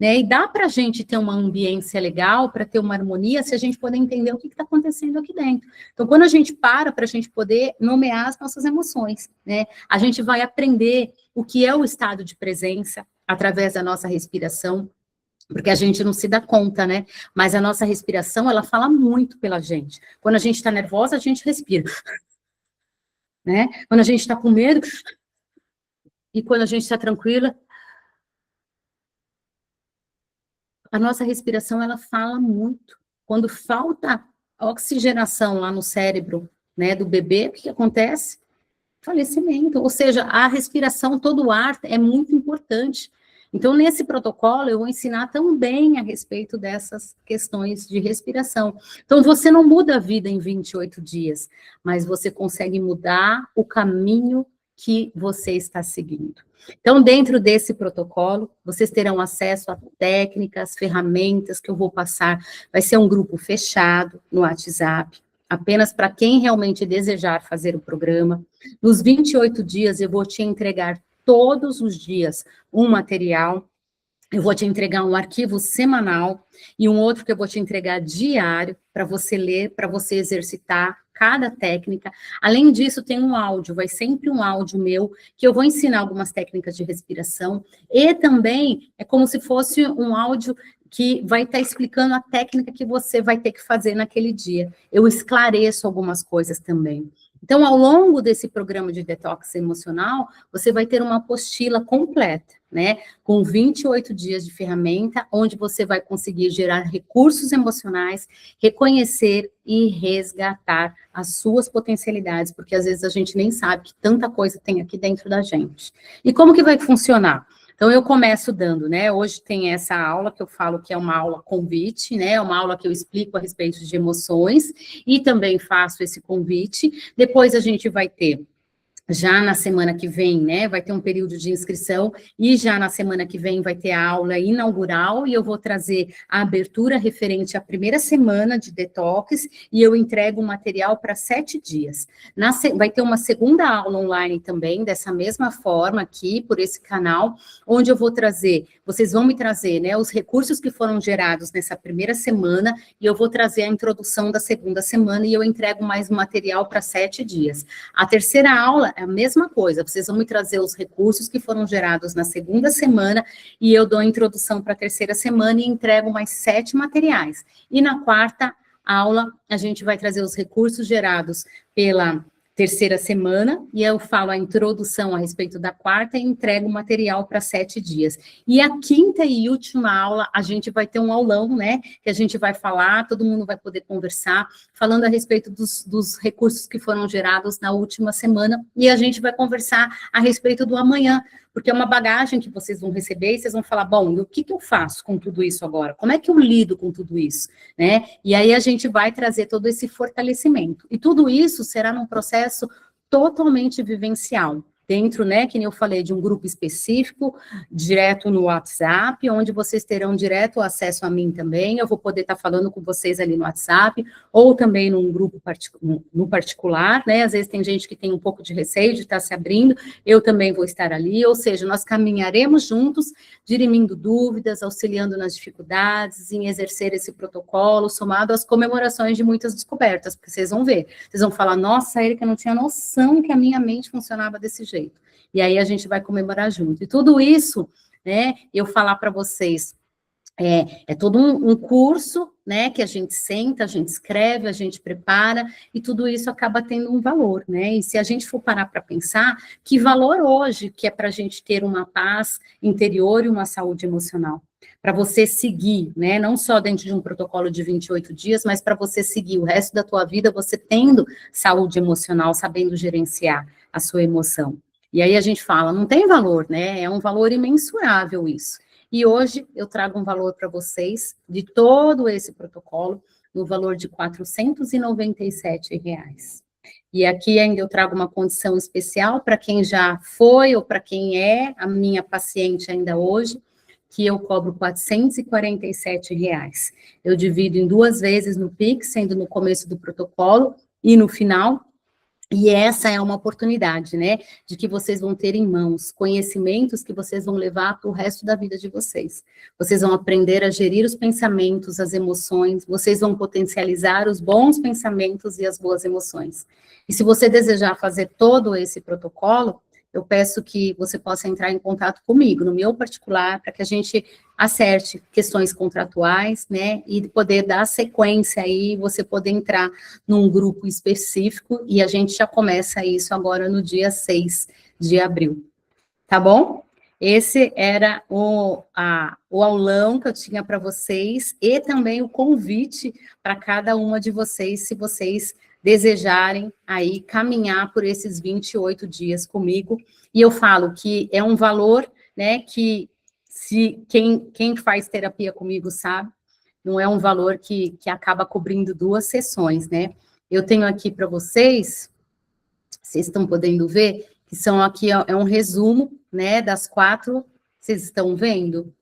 S1: Né? E dá para a gente ter uma ambiência legal, para ter uma harmonia, se a gente poder entender o que está acontecendo aqui dentro. Então, quando a gente para a gente poder nomear as nossas emoções, né? A gente vai aprender o que é o estado de presença através da nossa respiração, porque a gente não se dá conta, né? Mas a nossa respiração, ela fala muito pela gente. Quando a gente está nervosa, a gente respira. Né? Quando a gente está com medo, e quando a gente está tranquila, a nossa respiração, ela fala muito. Quando falta oxigenação lá no cérebro, né, do bebê, o que acontece? Falecimento. Ou seja, a respiração, todo o ar é muito importante. Então, nesse protocolo, eu vou ensinar também a respeito dessas questões de respiração. Então, você não muda a vida em 28 dias, mas você consegue mudar o caminho que você está seguindo. Então, dentro desse protocolo, vocês terão acesso a técnicas, ferramentas que eu vou passar. Vai ser um grupo fechado no WhatsApp, apenas para quem realmente desejar fazer o programa. Nos 28 dias, eu vou te entregar todos os dias um material. Eu vou te entregar um arquivo semanal e um outro que eu vou te entregar diário para você ler, para você exercitar cada técnica. Além disso, tem um áudio, vai sempre um áudio meu, que eu vou ensinar algumas técnicas de respiração, e também é como se fosse um áudio que vai estar explicando a técnica que você vai ter que fazer naquele dia. Eu esclareço algumas coisas também. Então, ao longo desse programa de detox emocional, você vai ter uma apostila completa, né? Com 28 dias de ferramenta, onde você vai conseguir gerar recursos emocionais, reconhecer e resgatar as suas potencialidades, porque às vezes a gente nem sabe que tanta coisa tem aqui dentro da gente. E como que vai funcionar? Então, eu começo dando, né? Hoje tem essa aula que eu falo que é uma aula convite, né? Uma aula que eu explico a respeito de emoções e também faço esse convite. Depois a gente vai ter, já na semana que vem, né, vai ter um período de inscrição, e já na semana que vem vai ter a aula inaugural, e eu vou trazer a abertura referente à primeira semana de detox, e eu entrego o material para 7 dias. Vai ter uma segunda aula online também, dessa mesma forma aqui, por esse canal, onde eu vou trazer, vocês vão me trazer, né, os recursos que foram gerados nessa primeira semana, e eu vou trazer a introdução da segunda semana, e eu entrego mais um material para 7 dias. A terceira aula é a mesma coisa, vocês vão me trazer os recursos que foram gerados na segunda semana, e eu dou a introdução para a terceira semana e entrego mais 7 materiais. E na quarta aula, a gente vai trazer os recursos gerados pela terceira semana, e eu falo a introdução a respeito da quarta e entrego o material para 7 dias. E a quinta e última aula, a gente vai ter um aulão, né, que a gente vai falar, todo mundo vai poder conversar, falando a respeito dos recursos que foram gerados na última semana, e a gente vai conversar a respeito do amanhã, porque é uma bagagem que vocês vão receber e vocês vão falar, bom, e o que eu faço com tudo isso agora? Como é que eu lido com tudo isso? Né? E aí a gente vai trazer todo esse fortalecimento. E tudo isso será num processo totalmente vivencial. Dentro, né, que nem eu falei, de um grupo específico, direto no WhatsApp, onde vocês terão direto acesso a mim também, eu vou poder estar falando com vocês ali no WhatsApp, ou também num grupo no particular, né, às vezes tem gente que tem um pouco de receio de estar se abrindo, eu também vou estar ali, ou seja, nós caminharemos juntos, dirimindo dúvidas, auxiliando nas dificuldades, em exercer esse protocolo, somado às comemorações de muitas descobertas, porque vocês vão ver, vocês vão falar, nossa, Érica, eu não tinha noção que a minha mente funcionava desse jeito. E aí a gente vai comemorar junto. E tudo isso, né, eu falar para vocês, é todo um curso, né, que a gente senta, a gente escreve, a gente prepara, e tudo isso acaba tendo um valor, né, e se a gente for parar para pensar, que valor hoje que é para a gente ter uma paz interior e uma saúde emocional? Para você seguir, né, não só dentro de um protocolo de 28 dias, mas para você seguir o resto da tua vida, você tendo saúde emocional, sabendo gerenciar a sua emoção. E aí a gente fala, não tem valor, né, é um valor imensurável isso. E hoje eu trago um valor para vocês de todo esse protocolo, no valor de R$ 497. E aqui ainda eu trago uma condição especial para quem já foi ou para quem é a minha paciente ainda hoje, que eu cobro R$ 447. Eu divido em 2 vezes no Pix, sendo no começo do protocolo e no final. E essa é uma oportunidade, né, de que vocês vão ter em mãos conhecimentos que vocês vão levar para o resto da vida de vocês. Vocês vão aprender a gerir os pensamentos, as emoções, vocês vão potencializar os bons pensamentos e as boas emoções. E se você desejar fazer todo esse protocolo, eu peço que você possa entrar em contato comigo, no meu particular, para que a gente acerte questões contratuais, né, e poder dar sequência aí, você poder entrar num grupo específico, e a gente já começa isso agora no dia 6 de abril, tá bom? Esse era o aulão que eu tinha para vocês, e também o convite para cada uma de vocês, se vocês desejarem aí caminhar por esses 28 dias comigo, e eu falo que é um valor, né, que se quem faz terapia comigo sabe, não é um valor que acaba cobrindo 2 sessões, né? Eu tenho aqui para vocês, vocês estão podendo ver, que são aqui, é um resumo, né, das 4, vocês estão vendo?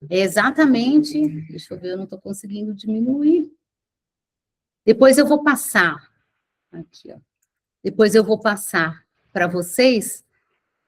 S1: É exatamente, deixa eu ver, eu não estou conseguindo diminuir. Depois eu vou passar, aqui, ó. Depois eu vou passar para vocês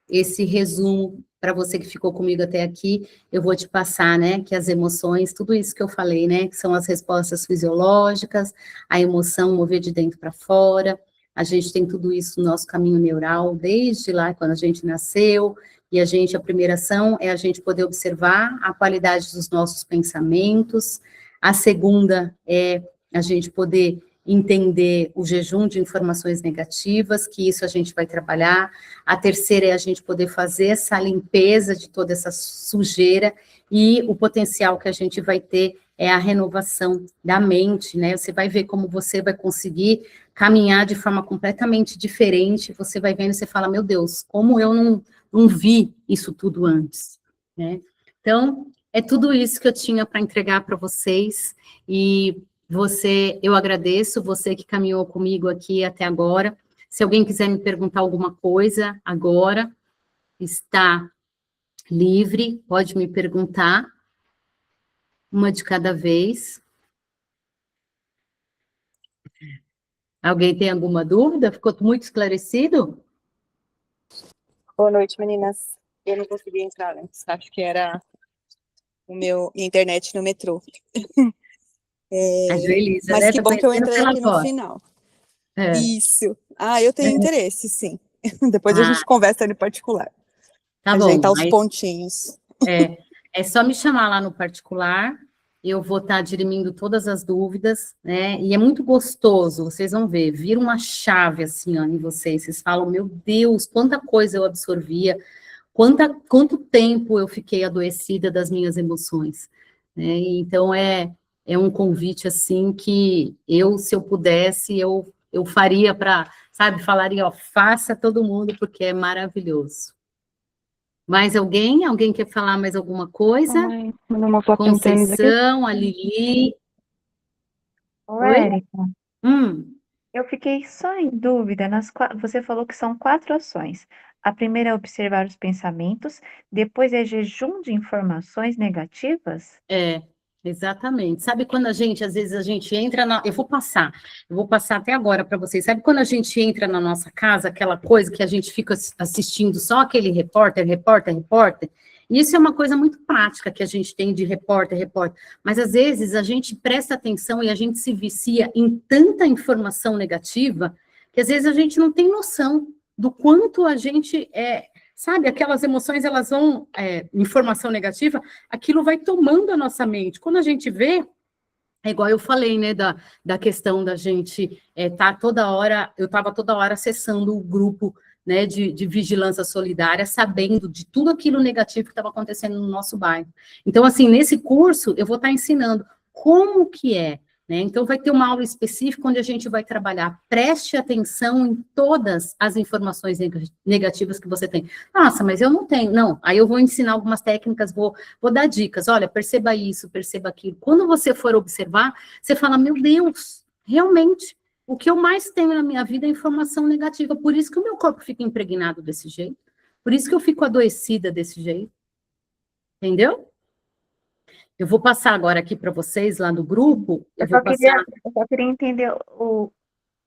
S1: esse resumo, para você que ficou comigo até aqui, eu vou te passar, né, que as emoções, tudo isso que eu falei, né, que são as respostas fisiológicas, a emoção mover de dentro para fora, a gente tem tudo isso no nosso caminho neural, desde lá, quando a gente nasceu, e a primeira ação é a gente poder observar a qualidade dos nossos pensamentos, a segunda é a gente poder entender o jejum de informações negativas, que isso a gente vai trabalhar. A terceira é a gente poder fazer essa limpeza de toda essa sujeira, e o potencial que a gente vai ter é a renovação da mente, né? Você vai ver como você vai conseguir caminhar de forma completamente diferente, você vai vendo e você fala, meu Deus, como eu não vi isso tudo antes, né? Então, é tudo isso que eu tinha para entregar para vocês, e eu agradeço você que caminhou comigo aqui até agora. Se alguém quiser me perguntar alguma coisa agora, está livre, pode me perguntar, uma de cada vez. Alguém tem alguma dúvida? Ficou muito esclarecido?
S2: Boa noite, meninas. Eu não consegui entrar antes, acho que era minha internet no metrô.
S1: A Joelisa,
S2: mas
S1: né?
S2: que
S1: Tô
S2: bom que eu
S1: conhecendo
S2: entrei
S1: pela
S2: aqui no
S1: voz.
S2: final.
S1: É.
S2: Isso. Eu tenho interesse, sim. Depois a
S1: Ah,
S2: gente conversa no particular.
S1: tá
S2: Ajeitar
S1: bom.
S2: os pontinhos.
S1: É só me chamar lá no particular, eu vou estar dirimindo todas as dúvidas, né? E é muito gostoso, vocês vão ver, vira uma chave assim, ó, em vocês. Vocês falam, meu Deus, quanta coisa eu absorvia, quanto tempo eu fiquei adoecida das minhas emoções, né? Então é um convite assim que eu, se eu pudesse, eu faria para, sabe, falaria, ó, faça todo mundo porque é maravilhoso. Mais alguém? Alguém quer falar mais alguma coisa?
S3: Ai, mandou uma foto de um tênis aqui.
S1: Conceição, a Lili.
S3: Ô,
S1: Oi?
S3: Érica,
S1: Hum,
S3: eu fiquei só em dúvida. Você falou que são 4 ações. A primeira é observar os pensamentos, depois é jejum de informações negativas?
S1: é, exatamente. Sabe quando às vezes a gente entra na. Eu vou passar até agora para vocês. Sabe quando a gente entra na nossa casa, aquela coisa que a gente fica assistindo só aquele repórter, repórter, repórter? Isso é uma coisa muito prática que a gente tem de repórter, repórter. Mas às vezes a gente presta atenção e a gente se vicia em tanta informação negativa que às vezes a gente não tem noção do quanto a gente sabe, aquelas emoções, elas vão, informação negativa, aquilo vai tomando a nossa mente. Quando a gente vê, é igual eu falei, né, da questão da gente tá toda hora, eu estava toda hora acessando o grupo, né, de vigilância solidária, sabendo de tudo aquilo negativo que estava acontecendo no nosso bairro. Então, assim, nesse curso, eu vou estar ensinando como que é, né, então vai ter uma aula específica onde a gente vai trabalhar, preste atenção em todas as informações negativas que você tem. Nossa, mas eu não tenho. Não, aí eu vou ensinar algumas técnicas, vou dar dicas, olha, perceba isso, perceba aquilo. Quando você for observar, você fala, meu Deus, realmente, o que eu mais tenho na minha vida é informação negativa, por isso que o meu corpo fica impregnado desse jeito, por isso que eu fico adoecida desse jeito, entendeu? Eu vou passar agora aqui para vocês, lá no grupo, eu
S3: Eu
S1: vou
S3: só
S1: passar,
S3: queria, eu só queria entender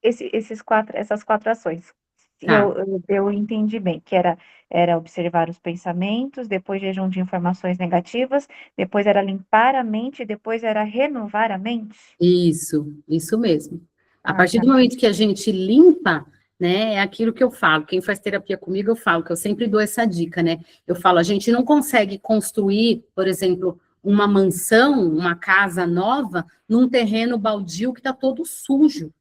S3: essas 4 ações. Se
S1: tá,
S3: eu entendi bem, que era observar os pensamentos, depois jejum de informações negativas, depois era limpar a mente, depois era renovar a mente?
S1: isso mesmo. A
S3: Ah,
S1: partir
S3: tá.
S1: do momento que a gente limpa, né, é aquilo que eu falo. Quem faz terapia comigo, eu falo, que eu sempre dou essa dica, né? Eu falo, a gente não consegue construir, por exemplo, uma mansão, uma casa nova, num terreno baldio que está todo sujo.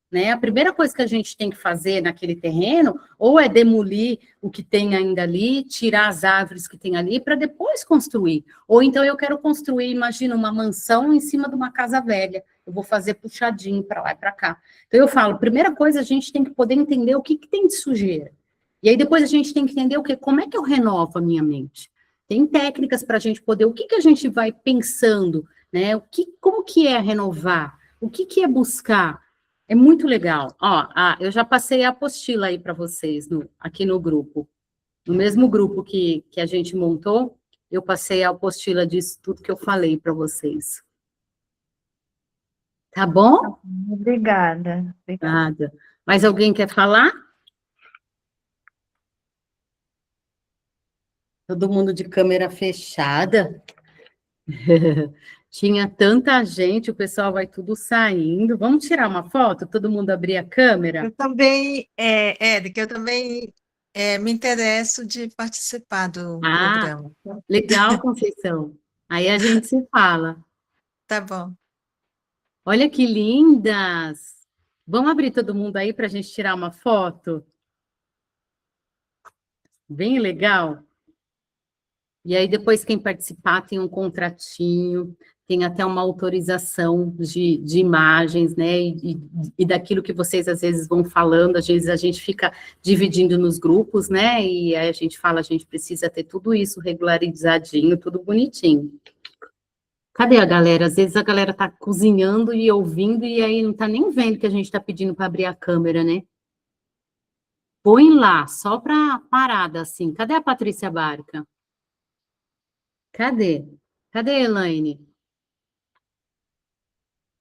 S1: Né? A primeira coisa que a gente tem que fazer naquele terreno, ou é demolir o que tem ainda ali, tirar as árvores que tem ali, para depois construir. Ou então eu quero construir, imagina, uma mansão em cima de uma casa velha. Eu vou fazer puxadinho para lá e para cá. Então eu falo, primeira coisa, a gente tem que poder entender o que tem de sujeira. E aí depois a gente tem que entender o que, como é que eu renovo a minha mente. Tem técnicas para a gente poder, o que a gente vai pensando, né? Como que é renovar? O que é buscar? É muito legal. Ó, eu já passei a apostila aí para vocês aqui no grupo. No mesmo grupo que a gente montou, eu passei a apostila disso tudo que eu falei para vocês. Tá bom?
S3: Obrigada, obrigada.
S1: Nada. Mais alguém quer falar? Todo mundo de câmera fechada. Tinha tanta gente, o pessoal vai tudo saindo. Vamos tirar uma foto? Todo mundo abrir a câmera?
S4: Eu também, Érica, eu também me interesso de participar do
S1: Ah,
S4: programa.
S1: legal, Conceição. Aí a gente se fala.
S4: Tá bom.
S1: Olha que lindas! Vamos abrir todo mundo aí para a gente tirar uma foto? Bem legal. E aí, depois, quem participar tem um contratinho, tem até uma autorização de imagens, né? E daquilo que vocês às vezes vão falando, às vezes a gente fica dividindo nos grupos, né? E aí a gente fala, a gente precisa ter tudo isso regularizadinho, tudo bonitinho. Cadê a galera? Às vezes a galera tá cozinhando e ouvindo, e aí não tá nem vendo que a gente tá pedindo para abrir a câmera, né? Põe lá, só para parada, assim. Cadê a Patrícia Barca? Cadê? Cadê a Elaine?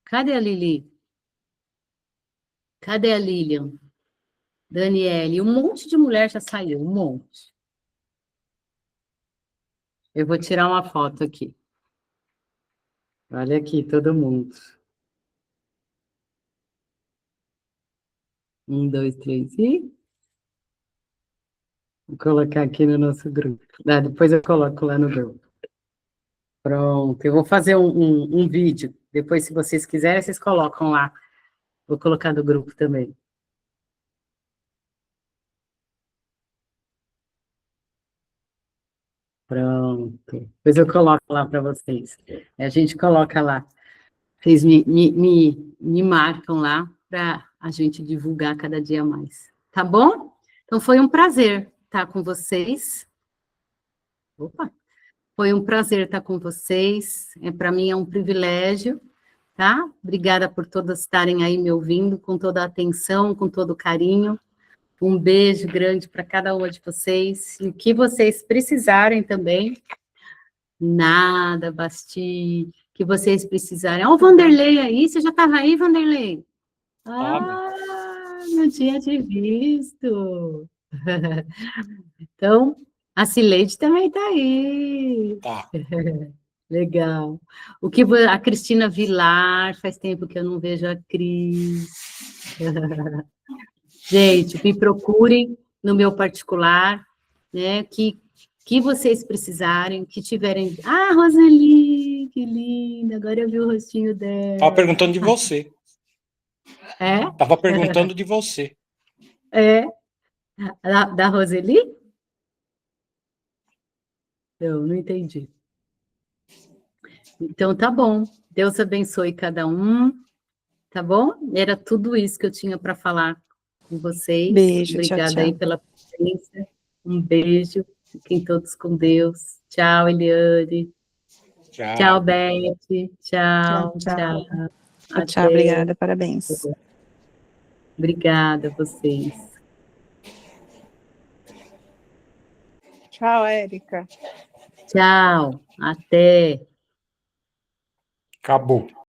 S1: Cadê a Lili? Cadê a Lilian? Daniele? Um monte de mulher já saiu, um monte. Eu vou tirar uma foto aqui. Olha aqui, todo mundo. 1, 2, 3 e... Vou colocar aqui no nosso grupo. Ah, depois eu coloco lá no grupo. Pronto, eu vou fazer um vídeo. Depois, se vocês quiserem, vocês colocam lá. Vou colocar no grupo também. Pronto. Depois eu coloco lá para vocês. A gente coloca lá. Vocês me marcam lá para a gente divulgar cada dia mais. Tá bom? Então, foi um prazer estar com vocês. Opa! Foi um prazer estar com vocês. Para mim é um privilégio, tá? Obrigada por todas estarem aí me ouvindo com toda a atenção, com todo o carinho. Um beijo grande para cada uma de vocês. E o que vocês precisarem também, nada, Basti, que vocês precisarem. Ó, o Vanderlei aí, você já estava aí, Vanderlei? Não tinha te visto. Então, a Cileide também está aí.
S5: Tá.
S1: Legal. A Cristina Vilar, faz tempo que eu não vejo a Cris. Gente, me procurem no meu particular, né? Que vocês precisarem, que tiverem. Ah, Roseli, que linda! Agora eu vi o rostinho dela.
S5: Estava perguntando de você.
S1: É?
S5: Estava perguntando de você.
S1: É? Da Roseli? Eu não entendi. Então, tá bom. Deus abençoe cada um, tá bom? Era tudo isso que eu tinha para falar com vocês.
S2: Beijo,
S1: Obrigada
S2: tchau,
S1: aí
S2: tchau.
S1: pela presença. Um beijo. Fiquem todos com Deus. Tchau, Eliane.
S5: Tchau.
S1: Tchau, Beth. Tchau,
S2: Tchau, tchau.
S1: tchau.
S2: Tchau,
S1: Até.
S2: obrigada, parabéns.
S1: Obrigada a vocês.
S2: Tchau, Érica.
S1: Tchau. Até.
S5: Acabou.